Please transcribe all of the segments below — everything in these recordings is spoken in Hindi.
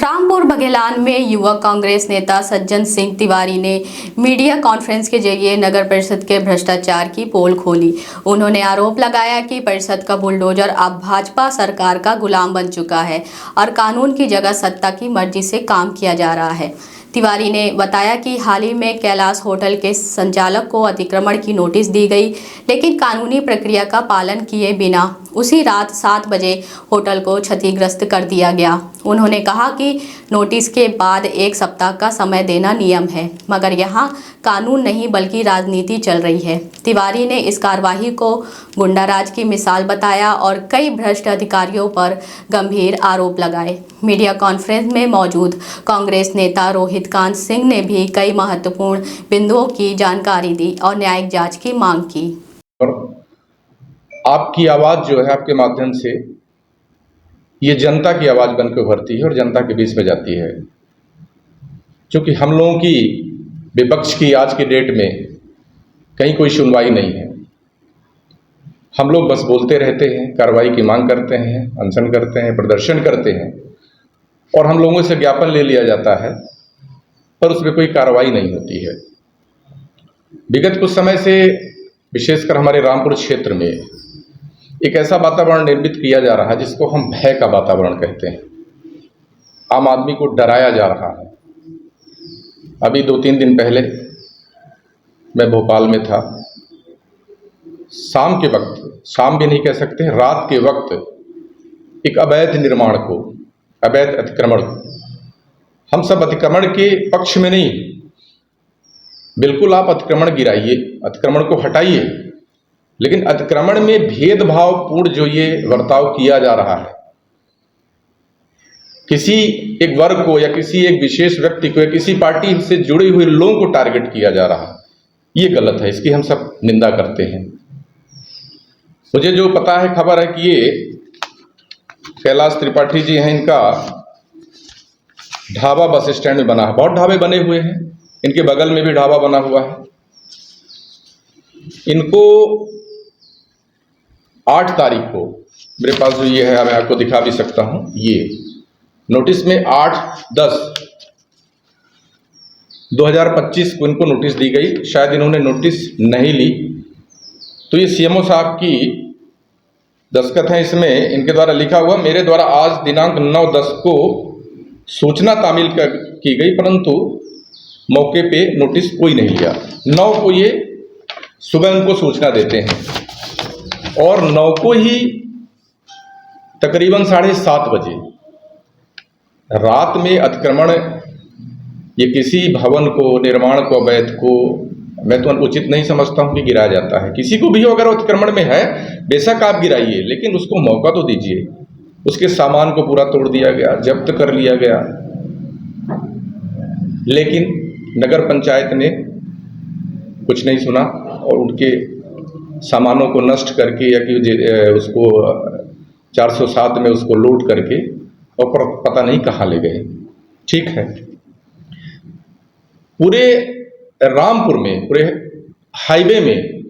रामपुर बघेलान में युवा कांग्रेस नेता सज्जन सिंह तिवारी ने मीडिया कॉन्फ्रेंस के जरिए नगर परिषद के भ्रष्टाचार की पोल खोली। उन्होंने आरोप लगाया कि परिषद का बुलडोजर अब भाजपा सरकार का गुलाम बन चुका है और कानून की जगह सत्ता की मर्जी से काम किया जा रहा है। तिवारी ने बताया कि हाल ही में कैलाश होटल के संचालक को अतिक्रमण की नोटिस दी गई, लेकिन कानूनी प्रक्रिया का पालन किए बिना उसी रात 7 बजे होटल को क्षतिग्रस्त कर दिया गया। उन्होंने कहा कि नोटिस के बाद 1 सप्ताह का समय देना नियम है, मगर यहाँ कानून नहीं बल्कि राजनीति चल रही है। तिवारी ने इस कार्रवाई को गुंडाराज की मिसाल बताया और कई भ्रष्ट अधिकारियों पर गंभीर आरोप लगाए। मीडिया कॉन्फ्रेंस में मौजूद कांग्रेस नेता रोहित कांत सिंह ने भी कई महत्वपूर्ण बिंदुओं की जानकारी दी और न्यायिक जांच की मांग की। आपकी आवाज़ जो है आपके माध्यम से ये जनता की आवाज़ बनकर उभरती है और जनता के बीच में जाती है। क्योंकि हम लोगों की विपक्ष की आज की डेट में कहीं कोई सुनवाई नहीं है। हम लोग बस बोलते रहते हैं, कार्रवाई की मांग करते हैं, अनशन करते हैं, प्रदर्शन करते हैं और हम लोगों से ज्ञापन ले लिया जाता है, पर उसमें कोई कार्रवाई नहीं होती है। विगत कुछ समय से विशेषकर हमारे रामपुर क्षेत्र में एक ऐसा वातावरण निर्मित किया जा रहा है जिसको हम भय का वातावरण कहते हैं। आम आदमी को डराया जा रहा है। अभी 2-3 दिन पहले मैं भोपाल में था। शाम के वक्त, शाम भी नहीं कह सकते, रात के वक्त एक अवैध निर्माण को, अवैध अतिक्रमण, हम सब अतिक्रमण के पक्ष में नहीं, बिल्कुल आप अतिक्रमण गिराइए, अतिक्रमण को हटाइए, लेकिन अतिक्रमण में भेदभावपूर्ण जो ये बर्ताव किया जा रहा है, किसी एक वर्ग को या किसी एक विशेष व्यक्ति को या किसी पार्टी से जुड़े हुए लोगों को टारगेट किया जा रहा है, ये गलत है। इसकी हम सब निंदा करते हैं। मुझे जो पता है, खबर है कि ये कैलाश त्रिपाठी जी हैं, इनका ढाबा बस स्टैंड में बना है। बहुत ढाबे बने हुए हैं, इनके बगल में भी ढाबा बना हुआ है। इनको 8 तारीख को, मेरे पास जो ये है मैं आपको दिखा भी सकता हूं, ये नोटिस में 8/10/2025 को इनको नोटिस दी गई। शायद इन्होंने नोटिस नहीं ली, तो ये सीएमओ साहब की दस्तखत है इसमें। इनके द्वारा लिखा हुआ, मेरे द्वारा आज दिनांक 9/10 को सूचना तामील की गई, परंतु मौके पे नोटिस कोई नहीं लिया। 9 को ये सुबह उनको सूचना देते हैं और 9 को ही तकरीबन 7:30 बजे रात में अतिक्रमण, ये किसी भवन को, निर्माण को, अवैध को मैं तो उचित नहीं समझता हूं कि गिराया जाता है। किसी को भी अगर अतिक्रमण में है, बेशक आप गिराइए, लेकिन उसको मौका तो दीजिए। उसके सामान को पूरा तोड़ दिया गया, जब्त कर लिया गया, लेकिन नगर पंचायत ने कुछ नहीं सुना और उनके सामानों को नष्ट करके या कि उसको 407 में उसको लूट करके और पता नहीं कहाँ ले गए। ठीक है, पूरे रामपुर में, पूरे हाईवे में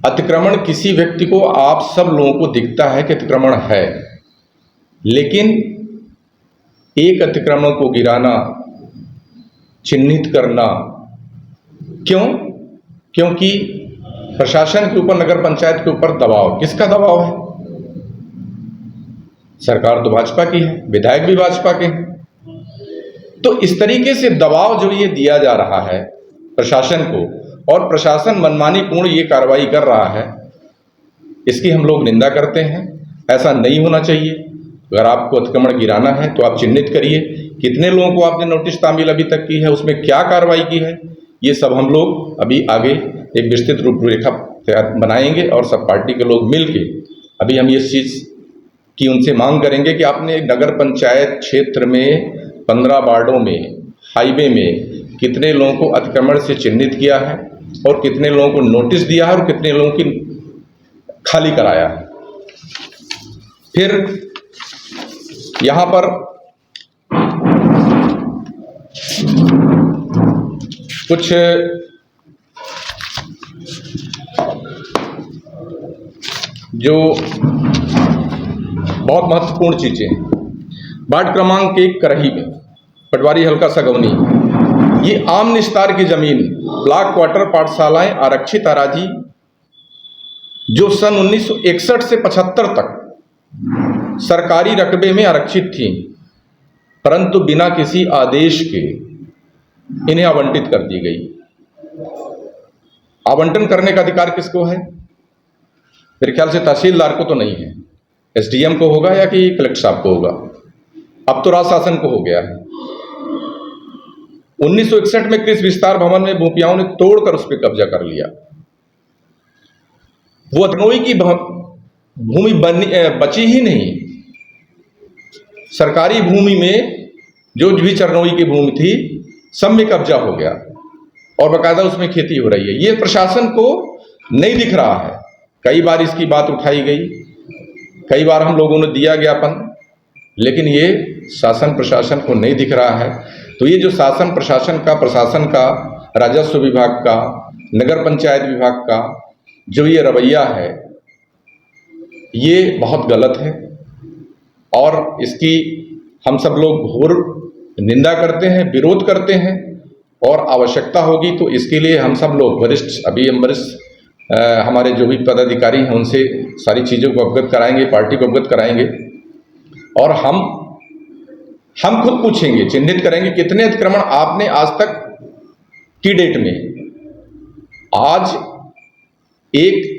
अतिक्रमण, किसी व्यक्ति को, आप सब लोगों को दिखता है कि अतिक्रमण है, लेकिन एक अतिक्रमण को गिराना, चिन्हित करना, क्यों? क्योंकि प्रशासन के ऊपर, नगर पंचायत के ऊपर दबाव। किसका दबाव है? सरकार तो भाजपा की है, विधायक भी भाजपा के हैं। तो इस तरीके से दबाव जो ये दिया जा रहा है प्रशासन को, और प्रशासन मनमानी पूर्ण ये कार्रवाई कर रहा है, इसकी हम लोग निंदा करते हैं। ऐसा नहीं होना चाहिए। अगर आपको अतिक्रमण गिराना है तो आप चिन्हित करिए। कितने लोगों को आपने नोटिस तामील अभी तक की है, उसमें क्या कार्रवाई की है, ये सब हम लोग अभी आगे एक विस्तृत रूपरेखा बनाएंगे और सब पार्टी के लोग मिलके अभी हम इस चीज़ की उनसे मांग करेंगे कि आपने नगर पंचायत क्षेत्र में 15 वार्डों में, हाईवे में कितने लोगों को अतिक्रमण से चिन्हित किया है और कितने लोगों को नोटिस दिया है और कितने लोगों की खाली कराया है। फिर यहाँ पर कुछ जो बहुत महत्वपूर्ण चीज़ें हैं, वार्ड क्रमांक 1 करही में पटवारी हल्का सगौनी, ये आम निस्तार की जमीन ब्लॉक क्वार्टर पाठशालाएं आरक्षित अराजी जो सन 1961 से 75 तक सरकारी रकबे में आरक्षित थी, परंतु बिना किसी आदेश के इन्हें आवंटित कर दी गई। आवंटन करने का अधिकार किसको है? मेरे ख्याल से तहसीलदार को तो नहीं है, एसडीएम को होगा या कि कलेक्टर साहब को होगा। अब तो राज शासन को हो गया है। 1961 में कृषि विस्तार भवन में भूपियाओं ने तोड़कर उस पर कब्जा कर लिया। वो अतनोई की भूमि बची ही नहीं। सरकारी भूमि में जो भी चरनोई की भूमि थी सब में कब्जा हो गया और बाकायदा उसमें खेती हो रही है। ये प्रशासन को नहीं दिख रहा है। कई बार इसकी बात उठाई गई, कई बार हम लोगों ने दिया ज्ञापन, लेकिन ये शासन प्रशासन को नहीं दिख रहा है। तो ये जो शासन प्रशासन का, प्रशासन का, राजस्व विभाग का, नगर पंचायत विभाग का जो ये रवैया है, ये बहुत गलत है और इसकी हम सब लोग घोर निंदा करते हैं, विरोध करते हैं और आवश्यकता होगी तो इसके लिए हम सब लोग वरिष्ठ हमारे जो भी पदाधिकारी हैं उनसे सारी चीज़ों को अवगत कराएंगे, पार्टी को अवगत कराएंगे और हम खुद पूछेंगे, चिन्हित करेंगे कितने अतिक्रमण आपने आज तक की डेट में। आज एक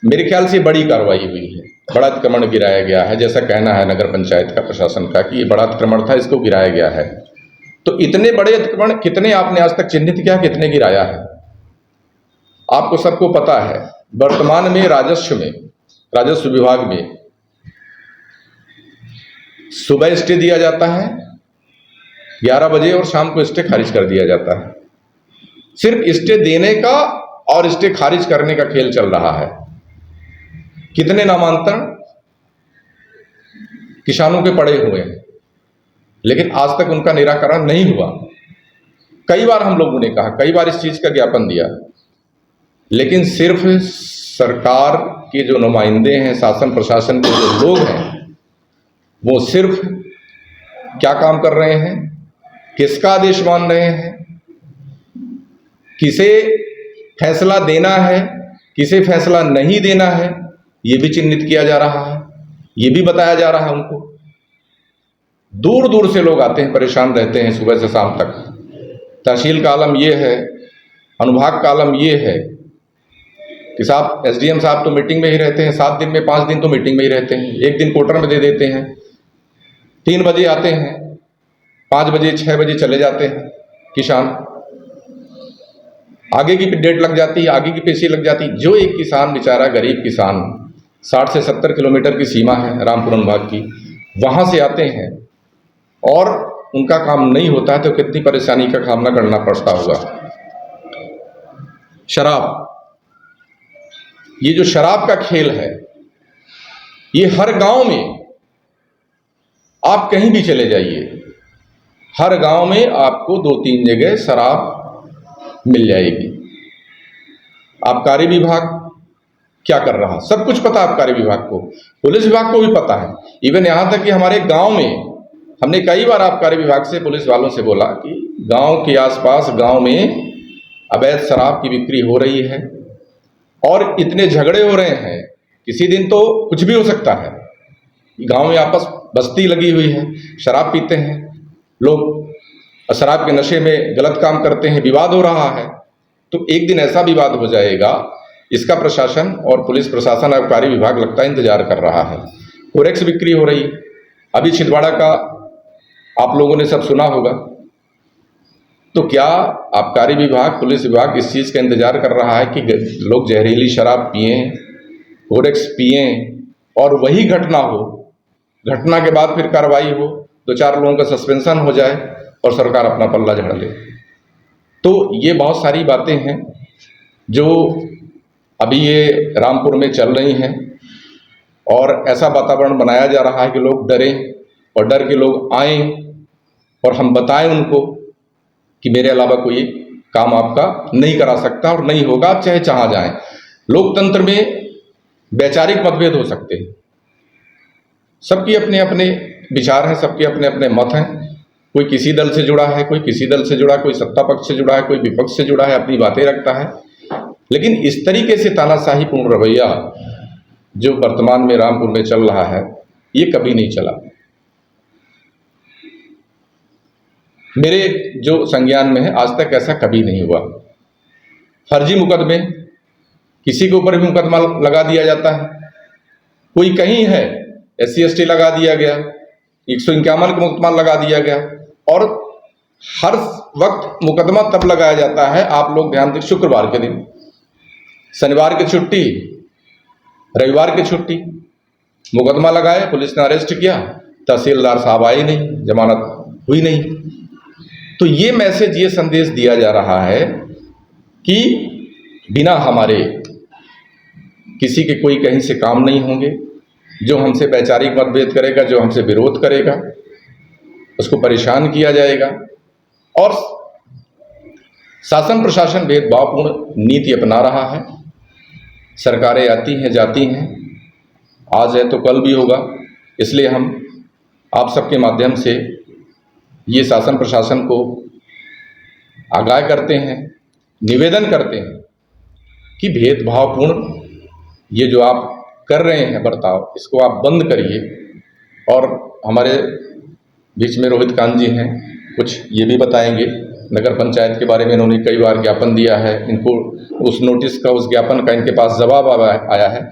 मेरे ख्याल से बड़ी कार्रवाई हुई है, बड़ा अतिक्रमण गिराया गया है, जैसा कहना है नगर पंचायत का, प्रशासन का कि ये बड़ा अतिक्रमण था, इसको गिराया गया है। तो इतने बड़े अतिक्रमण कितने आपने आज तक चिन्हित किया, कितने गिराया है? आपको सबको पता है वर्तमान में राजस्व विभाग में सुबह स्टे दिया जाता है 11 बजे और शाम को स्टे खारिज कर दिया जाता है। सिर्फ स्टे देने का और स्टे खारिज करने का खेल चल रहा है। कितने नामांतरण किसानों के पड़े हुए हैं, लेकिन आज तक उनका निराकरण नहीं हुआ। कई बार हम लोगों ने कहा, कई बार इस चीज का ज्ञापन दिया, लेकिन सिर्फ सरकार के जो नुमाइंदे हैं, शासन प्रशासन के जो लोग हैं, वो सिर्फ क्या काम कर रहे हैं, किसका आदेश मान रहे हैं, किसे फैसला देना है, किसे फैसला नहीं देना है, ये भी चिन्हित किया जा रहा है, ये भी बताया जा रहा है उनको। दूर दूर से लोग आते हैं, परेशान रहते हैं सुबह से शाम तक। तहसील का आलम ये है, अनुभाग का आलम ये है कि साहब एसडीएम साहब तो मीटिंग में ही रहते हैं, 7 दिन में 5 दिन तो मीटिंग में ही रहते हैं, एक दिन कोटर में दे देते हैं, 3 बजे आते हैं, 5 बजे 6 बजे चले जाते हैं किसान। आगे की डेट लग जाती है, आगे की पेशी लग जाती है। जो एक किसान बेचारा गरीब किसान 60 से 70 किलोमीटर की सीमा है रामपुर अनुभाग की, वहाँ से आते हैं और उनका काम नहीं होता है तो कितनी परेशानी का सामना करना पड़ता होगा। शराब, ये जो शराब का खेल है, ये हर गांव में, आप कहीं भी चले जाइए, हर गांव में आपको 2-3 जगह शराब मिल जाएगी। आबकारी विभाग क्या कर रहा, सब कुछ पता है आबकारी विभाग को, पुलिस विभाग को भी पता है। इवन यहाँ तक कि हमारे गांव में हमने कई बार आबकारी विभाग से, पुलिस वालों से बोला कि गांव के आसपास गांव में अवैध शराब की बिक्री हो रही है और इतने झगड़े हो रहे हैं, किसी दिन तो कुछ भी हो सकता है। गांव में आपस बस्ती लगी हुई है, शराब पीते हैं लोग, शराब के नशे में गलत काम करते हैं, विवाद हो रहा है। तो एक दिन ऐसा विवाद हो जाएगा, इसका प्रशासन और पुलिस प्रशासन, आबकारी विभाग लगता है इंतजार कर रहा है। कोरेक्स बिक्री हो रही, अभी छिंदवाड़ा का आप लोगों ने सब सुना होगा। तो क्या आबकारी विभाग, पुलिस विभाग इस चीज़ का इंतजार कर रहा है कि लोग जहरीली शराब पिएं, कोरेक्स पिएं और वही घटना हो, घटना के बाद फिर कार्रवाई हो, 2-4 लोगों का सस्पेंशन हो जाए और सरकार अपना पल्ला झाड़ ले? तो ये बहुत सारी बातें हैं जो अभी ये रामपुर में चल रही हैं और ऐसा वातावरण बनाया जा रहा है कि लोग डरें और डर के लोग आएं और हम बताएं उनको कि मेरे अलावा कोई काम आपका नहीं करा सकता और नहीं होगा, आप चाहे जहाँ जाएं। लोकतंत्र में वैचारिक मतभेद हो सकते हैं, सबकी अपने अपने विचार हैं, सबके अपने अपने मत हैं। कोई किसी दल से जुड़ा है, कोई किसी दल से जुड़ा, कोई सत्ता पक्ष से जुड़ा है, कोई विपक्ष से जुड़ा है, अपनी बातें रखता है। लेकिन इस तरीके से तानाशाहीपूर्ण रवैया जो वर्तमान में रामपुर में चल रहा है, ये कभी नहीं चला। मेरे जो संज्ञान में है, आज तक ऐसा कभी नहीं हुआ। फर्जी मुकदमे, किसी के ऊपर भी मुकदमा लगा दिया जाता है। कोई कहीं है, SC/ST लगा दिया गया, 151 का मुकदमा लगा दिया गया, और हर वक्त मुकदमा तब लगाया जाता है, आप लोग ध्यान दें, शुक्रवार के दिन, शनिवार की छुट्टी, रविवार की छुट्टी, मुकदमा लगाए, पुलिस ने अरेस्ट किया, तहसीलदार साहब आए नहीं, जमानत हुई नहीं। तो ये मैसेज, ये संदेश दिया जा रहा है कि बिना हमारे किसी के कोई कहीं से काम नहीं होंगे। जो हमसे वैचारिक मतभेद करेगा, जो हमसे विरोध करेगा, उसको परेशान किया जाएगा। और शासन प्रशासन भेदभावपूर्ण नीति अपना रहा है। सरकारें आती हैं, जाती हैं, आज है तो कल भी होगा। इसलिए हम आप सबके माध्यम से ये शासन प्रशासन को आगाह करते हैं, निवेदन करते हैं कि भेदभावपूर्ण ये जो आप कर रहे हैं बर्ताव, इसको आप बंद करिए। और हमारे बीच में रोहित कांत जी हैं, कुछ ये भी बताएंगे। नगर पंचायत के बारे में इन्होंने कई बार ज्ञापन दिया है, इनको उस नोटिस का, उस ज्ञापन का इनके पास जवाब आया है।